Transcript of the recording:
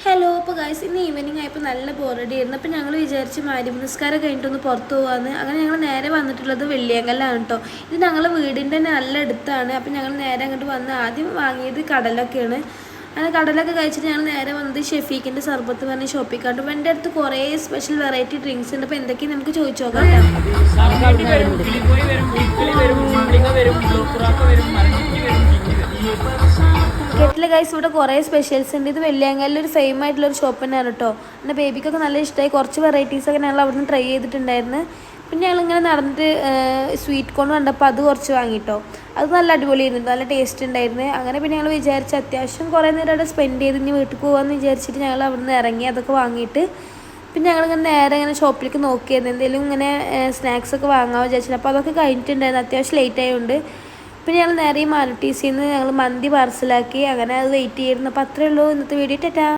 Hello അപ്പോൾ guys ഇന്ന് evening ആയപ്പോൾ നല്ല ബോറടി ആയിരുന്നു. അപ്പോൾ ഞങ്ങൾ വിചാരിച്ച് മഗ്‌രിബ് നിസ്കാരം കഴിഞ്ഞിട്ടൊന്ന് പുറത്ത് പോകാമെന്ന്. അങ്ങനെ ഞങ്ങൾ നേരെ വന്നിട്ടുള്ളത് വെള്ളിയങ്കലാണ് കേട്ടോ. ഇത് ഞങ്ങളുടെ വീടിൻ്റെ തന്നെ നല്ല അടുത്താണ്. അപ്പോൾ ഞങ്ങൾ നേരെ അങ്ങോട്ട് വന്ന് ആദ്യം വാങ്ങിയത് കടലൊക്കെയാണ്. അങ്ങനെ കടലൊക്കെ കഴിച്ചിട്ട് ഞങ്ങൾ നേരെ വന്നത് ഷെഫീഖിൻ്റെ സർബത്ത് പറഞ്ഞ് ഷോപ്പിക്കാണ്ട്. അപ്പോൾ എൻ്റെ അടുത്ത് കുറേ സ്പെഷ്യൽ വെറൈറ്റി ഡ്രിങ്ക്സ് ഉണ്ട്. അപ്പോൾ എന്തൊക്കെയാണ് നമുക്ക് ചോദിച്ചു നോക്കാം. കെറ്റിൽ ഗൈസ് ഇവിടെ കുറേ സ്പെഷ്യൽസ് ഉണ്ട്. ഇത് വെള്ളിയാങ്കല്ലിൽ ഒരു ഫെയിം ആയിട്ടുള്ളൊരു ഷോപ്പ് തന്നെയാണ് കേട്ടോ. എൻ്റെ ബേബിക്കൊക്കെ നല്ല ഇഷ്ടമായി. കുറച്ച് വെറൈറ്റീസൊക്കെ ഞങ്ങൾ അവിടെ നിന്ന് ട്രൈ ചെയ്തിട്ടുണ്ടായിരുന്നു. പിന്നെ ഞങ്ങളിങ്ങനെ നടന്നിട്ട് സ്വീറ്റ് കോൺ കണ്ടപ്പോൾ അത് കുറച്ച് വാങ്ങിട്ടോ. അത് നല്ല അടിപൊളിയായിരുന്നു, നല്ല ടേസ്റ്റ് ഉണ്ടായിരുന്നു. അങ്ങനെ പിന്നെ ഞങ്ങൾ വിചാരിച്ച് അത്യാവശ്യം കുറേ നേരം അവിടെ സ്പെൻഡ് ചെയ്ത് ഇനി വീട്ടിൽ പോകാമെന്ന് വിചാരിച്ചിട്ട് ഞങ്ങൾ അവിടെ നിന്ന് ഇറങ്ങി അതൊക്കെ വാങ്ങിയിട്ട് പിന്നെ ഞങ്ങളിങ്ങനെ നേരെ ഇങ്ങനെ ഷോപ്പിലേക്ക് നോക്കിയായിരുന്നു എന്തെങ്കിലും ഇങ്ങനെ സ്നാക്സൊക്കെ വാങ്ങാമെന്ന് വിചാരിച്ചിട്ട്. അപ്പോൾ അതൊക്കെ കഴിഞ്ഞിട്ടുണ്ടായിരുന്നു, അത്യാവശ്യം ലേറ്റ് ആയതുകൊണ്ട്. പിന്നെ ഞങ്ങൾ നേരെ മാനുട്ടീസിൽ നിന്ന് ഞങ്ങൾ മന്തി പാർസലാക്കി. അങ്ങനെ അത് വെയിറ്റ് ചെയ്യുന്നു. അപ്പോൾ അത്രയേ ഉള്ളൂ ഇന്നത്തെ വീഡിയോ. ടാറ്റാ.